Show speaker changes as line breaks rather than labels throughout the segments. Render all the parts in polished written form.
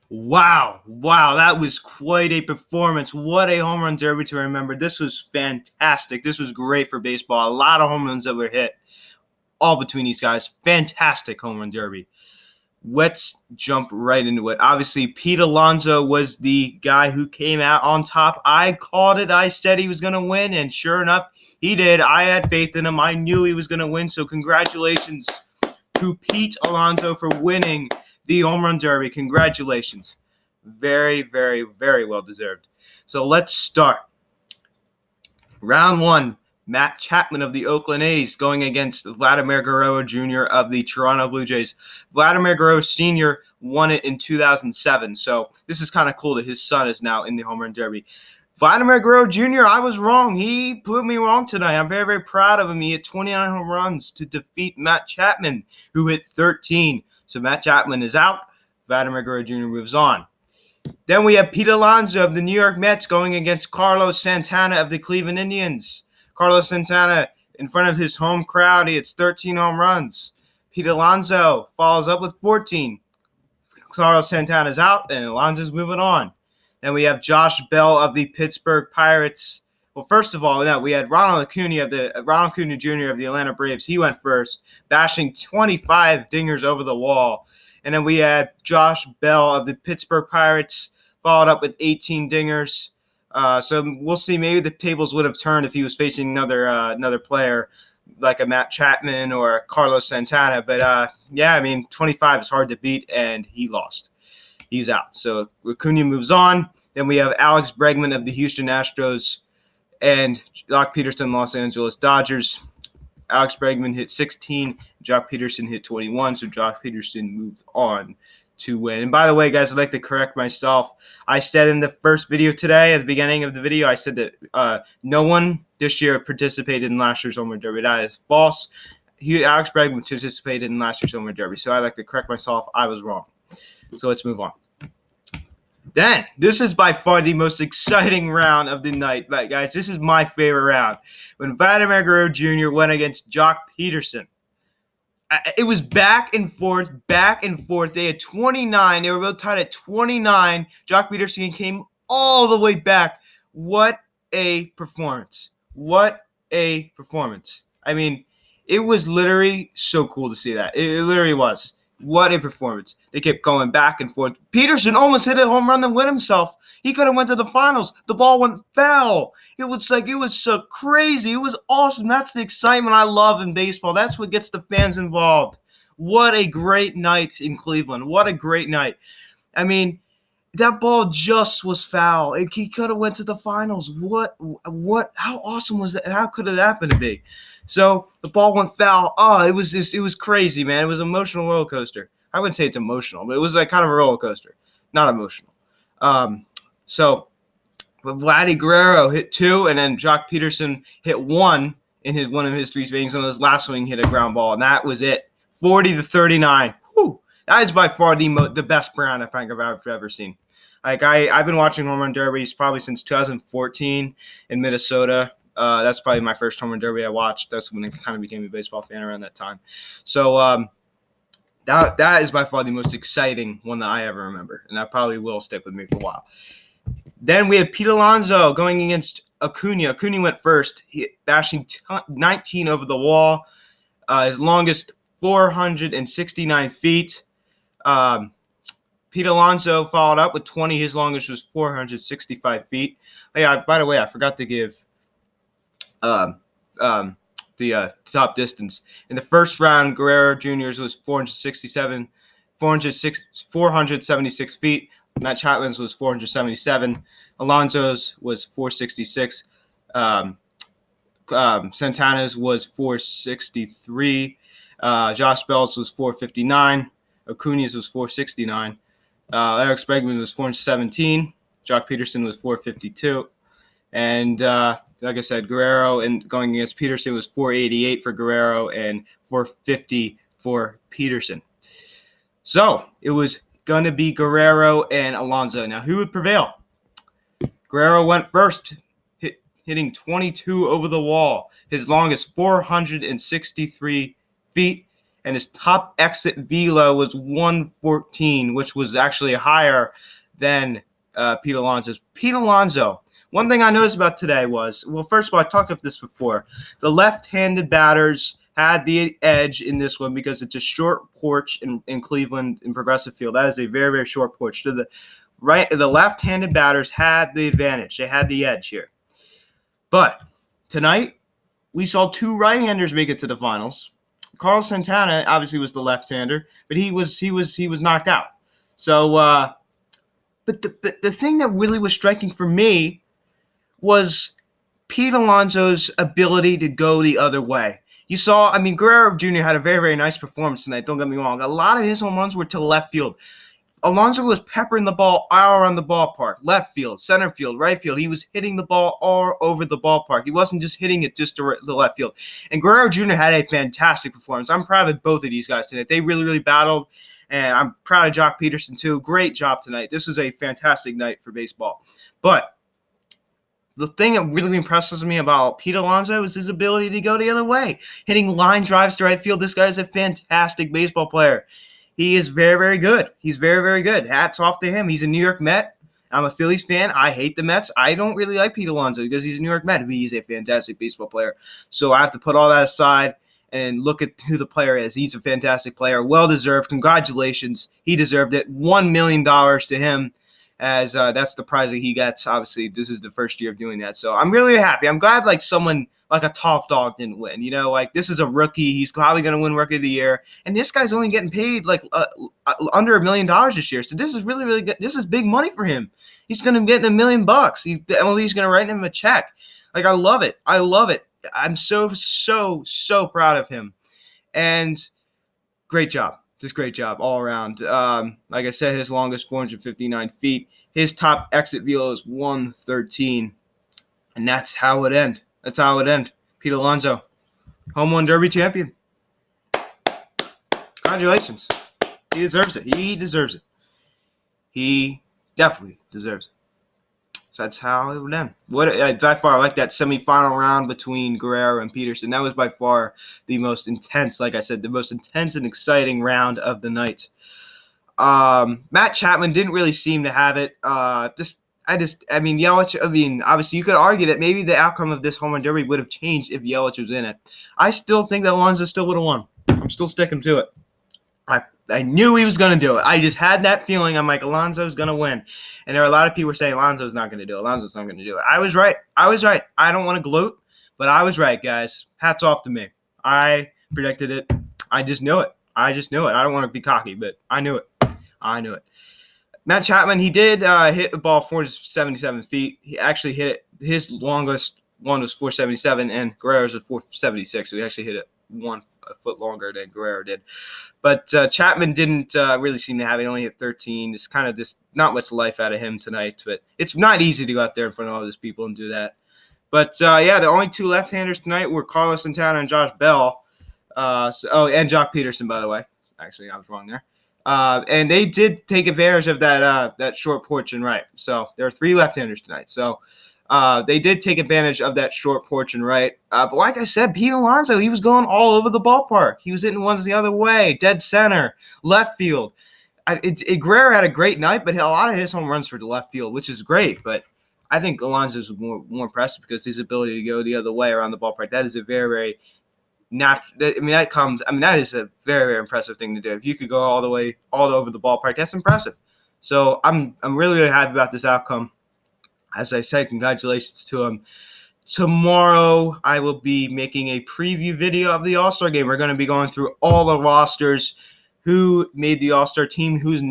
Wow, that was quite a performance. What a home run derby to remember. This was fantastic. This was great for baseball. A lot of home runs that were hit, all between these guys. Fantastic home run derby. Let's jump right into it. Obviously, Pete Alonso was the guy who came out on top. I called it. I said he was going to win, and sure enough, he did. I had faith in him. I knew he was going to win, so congratulations to Pete Alonso for winning the home run derby. Congratulations. Very, very, very well deserved. So let's start. Round one, Matt Chapman of the Oakland A's going against Vladimir Guerrero Jr. of the Toronto Blue Jays. Vladimir Guerrero Sr. won it in 2007, so this is kind of cool that his son is now in the home run derby. Vladimir Guerrero Jr., I was wrong. He proved me wrong tonight. I'm very, very proud of him. He hit 29 home runs to defeat Matt Chapman, who hit 13. So Matt Chapman is out. Vladimir Guerrero Jr. moves on. Then we have Pete Alonso of the New York Mets going against Carlos Santana of the Cleveland Indians. Carlos Santana, in front of his home crowd, he hits 13 home runs. Pete Alonso follows up with 14. Carlos Santana's out, and Alonso's moving on. Then we have Josh Bell of the Pittsburgh Pirates. Well, first of all, we had Ronald Acuna Jr. of the Atlanta Braves. He went first, bashing 25 dingers over the wall. And then we had Josh Bell of the Pittsburgh Pirates, followed up with 18 dingers. So we'll see. Maybe the tables would have turned if he was facing another player like a Matt Chapman or Carlos Santana. But 25 is hard to beat, and he lost. He's out. So Acuna moves on. Then we have Alex Bregman of the Houston Astros and Jock Peterson, Los Angeles Dodgers. Alex Bregman hit 16. Jock Peterson hit 21. So Jock Peterson moved on to win. And by the way, guys, I'd like to correct myself. I said in the first video today, at the beginning of the video, I said that no one this year participated in last year's home run derby. That is false. Alex Bregman participated in last year's home run derby. So I'd like to correct myself. I was wrong. So let's move on. Then, this is by far the most exciting round of the night. But guys, this is my favorite round. When Vladimir Guerrero Jr. went against Jock Peterson. It was back and forth. They had 29. They were both tied at 29. Jock Peterson came all the way back. What a performance. I mean, it was literally so cool to see that. It literally was. What a performance. They kept going back and forth. Peterson almost hit a home run and win himself. He could have went to the finals. The ball went foul. It was so crazy. It was awesome. That's the excitement I love in baseball. That's what gets the fans involved. What a great night in Cleveland. What a great night. I mean, that ball just was foul. He could have went to the finals. How awesome was that? How could it happen to be? So the ball went foul. Oh, it was crazy, man. It was an emotional roller coaster. I wouldn't say it's emotional, but it was like kind of a roller coaster, not emotional. So Vladdy Guerrero hit 2, and then Jock Peterson hit 1 in one of his 3 swings, and his last swing hit a ground ball, and that was it. 40-39. Whew. That is by far the best brand I think I've ever seen. Like I've been watching home run derbies probably since 2014 in Minnesota. That's probably my first home run derby I watched. That's when I kind of became a baseball fan around that time. So that is by far the most exciting one that I ever remember, and that probably will stick with me for a while. Then we had Pete Alonso going against Acuna. Acuna went first, bashing 19 over the wall. His longest 469 feet. Pete Alonso followed up with 20. His longest was 465 feet. Hey, by the way, I forgot to give the top distance. In the first round, Guerrero Jr.'s was 476 feet. Matt Chapman's was 477. Alonso's was 466. Santana's was 463. Josh Bell's was 459. Acuna's was 469. Alex Bregman was 417. Jock Peterson was 452. And like I said, Guerrero and going against Peterson was 488 for Guerrero and 450 for Peterson. So it was going to be Guerrero and Alonso. Now, who would prevail? Guerrero went first, hitting 22 over the wall. His longest 463 feet. and his top exit velo was 114, which was actually higher than Pete Alonso's. Pete Alonso, one thing I noticed about today was, well, first of all, I talked about this before. The left-handed batters had the edge in this one because it's a short porch in Cleveland in Progressive Field. That is a very, very short porch. To the right, the left-handed batters had the advantage. They had the edge here. But tonight, we saw two right-handers make it to the finals. Carlos Santana obviously was the left-hander, but he was knocked out. So, but the thing that really was striking for me was Pete Alonso's ability to go the other way. You saw, I mean, Guerrero Jr. had a very, very nice performance tonight. Don't get me wrong. A lot of his home runs were to left field. Alonso was peppering the ball all around the ballpark. Left field, center field, right field. He was hitting the ball all over the ballpark. He wasn't just hitting it just to the left field. And Guerrero Jr. had a fantastic performance. I'm proud of both of these guys tonight. They really, really battled. And I'm proud of Jock Peterson, too. Great job tonight. This was a fantastic night for baseball. But the thing that really impresses me about Pete Alonso is his ability to go the other way, hitting line drives to right field. This guy is a fantastic baseball player. He is very, very good. He's very, very good. Hats off to him. He's a New York Met. I'm a Phillies fan. I hate the Mets. I don't really like Pete Alonso because he's a New York Met, but he's a fantastic baseball player. So I have to put all that aside and look at who the player is. He's a fantastic player. Well-deserved. Congratulations. He deserved it. $1 million to him, as that's the prize that he gets. Obviously, this is the first year of doing that. So I'm really happy. I'm glad like someone like a top dog didn't win. You know, like this is a rookie. He's probably going to win Rookie of the Year. And this guy's only getting paid like under $1 million this year. So this is really, really good. This is big money for him. He's going to get $1 million. The MLB's going to write him a check. Like, I love it. I love it. I'm so proud of him. And great job. Just great job all around. Like I said, his longest 459 feet. His top exit velo is 113. And that's how it end. That's how it end. Pete Alonso, home run derby champion. Congratulations. He deserves it. He deserves it. He definitely deserves it. So that's how it would end. By far, I like that semifinal round between Guerrero and Peterson. That was by far the most intense, like I said, the most intense and exciting round of the night. Matt Chapman didn't really seem to have it. Yelich, obviously you could argue that maybe the outcome of this home run derby would have changed if Yelich was in it. I still think that Alonso still would have won. I'm still sticking to it. I knew he was going to do it. I just had that feeling. I'm like, Alonso's going to win. And there are a lot of people saying Alonso's not going to do it. Alonso's not going to do it. I was right. I don't want to gloat, but I was right, guys. Hats off to me. I predicted it. I just knew it. I don't want to be cocky, but I knew it. Matt Chapman, he did hit the ball 477 feet. He actually hit it. His longest one was 477, and Guerrero's was 476, so he actually hit it a foot longer than Guerrero did. But Chapman didn't really seem to have it. He only hit 13. It's kind of just not much life out of him tonight, but it's not easy to go out there in front of all these people and do that. But, the only two left-handers tonight were Carlos Santana and Josh Bell. And Jock Peterson, by the way. Actually, I was wrong there. And they did take advantage of that short porch and right. So there are three left-handers tonight. So they did take advantage of that short porch and right. But like I said, Pete Alonso, he was going all over the ballpark. He was hitting ones the other way, dead center, left field. Guerrero had a great night, but a lot of his home runs were to left field, which is great. But I think Alonso's more impressive because his ability to go the other way around the ballpark. That is a very, very that is a very, very impressive thing to do. If you could go all over the ballpark, that's impressive. So I'm really, really happy about this outcome. As I said, congratulations to him. Tomorrow, I will be making a preview video of the All-Star game. We're going to be going through all the rosters, who made the All-Star team, who's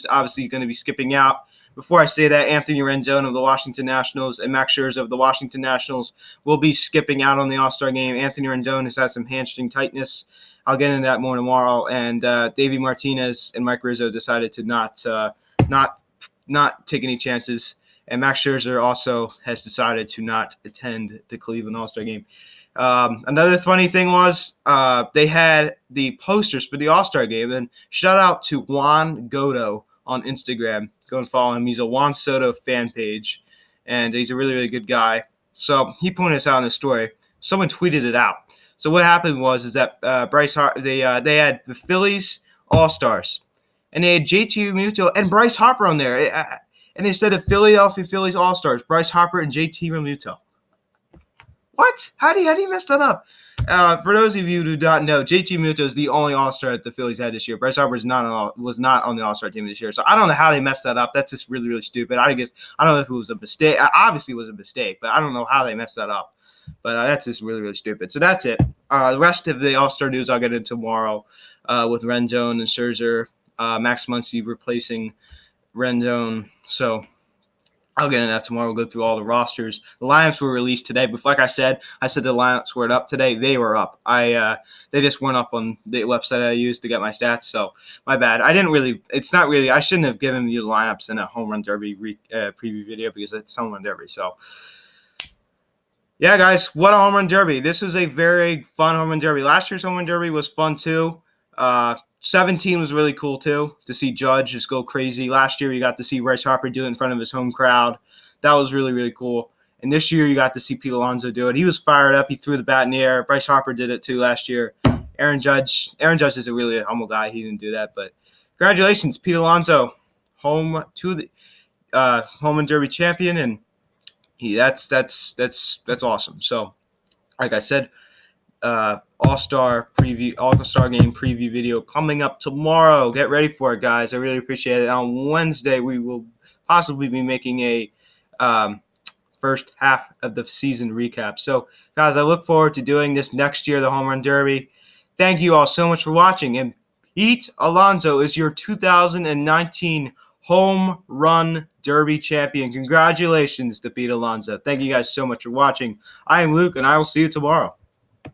obviously going to be skipping out. Before I say that, Anthony Rendon of the Washington Nationals and Max Scherzer of the Washington Nationals will be skipping out on the All-Star game. Anthony Rendon has had some hamstring tightness. I'll get into that more tomorrow. And Davey Martinez and Mike Rizzo decided to not take any chances. And Max Scherzer also has decided to not attend the Cleveland All-Star game. Another funny thing was they had the posters for the All-Star game. And shout out to Juan Godo on Instagram. Go and follow him. He's a Juan Soto fan page, and he's a really, really good guy. So he pointed this out in his story. Someone tweeted it out. So what happened was that they had the Phillies All-Stars, and they had JT Realmuto and Bryce Harper on there. And instead of Philadelphia Phillies All-Stars, Bryce Harper and JT Realmuto. What? How do you mess that up? For those of you who do not know, JT Realmuto is the only All-Star that the Phillies had this year. Bryce Harper was not on the All-Star team this year. So I don't know how they messed that up. That's just really, really stupid. I don't know if it was a mistake. Obviously, it was a mistake, but I don't know how they messed that up. But that's just really, really stupid. So that's it. The rest of the All-Star news I'll get into tomorrow with Rendon and Scherzer. Max Muncy replacing Rendon. So I'll get into that tomorrow. We'll go through all the rosters. The lineups were released today, but like I said the lineups weren't up today. They were up. They just weren't up on the website I used to get my stats. So my bad. I shouldn't have given you the lineups in a home run derby preview video because it's home run derby. So yeah, guys, what a home run derby! This was a very fun home run derby. Last year's home run derby was fun too. 17 was really cool too, to see Judge just go crazy. Last year, you got to see Bryce Harper do it in front of his home crowd. That was really, really cool. And this year, you got to see Pete Alonso do it. He was fired up. He threw the bat in the air. Bryce Harper did it too last year. Aaron Judge is a really humble guy. He didn't do that. But congratulations, Pete Alonso, home run derby champion. And that's awesome. So, like I said, All-Star game preview video coming up tomorrow. Get ready for it, guys. I really appreciate it. On Wednesday, we will possibly be making a first half of the season recap. So, guys, I look forward to doing this next year, the Home Run Derby. Thank you all so much for watching. And Pete Alonso is your 2019 Home Run Derby champion. Congratulations to Pete Alonso. Thank you guys so much for watching. I am Luke, and I will see you tomorrow.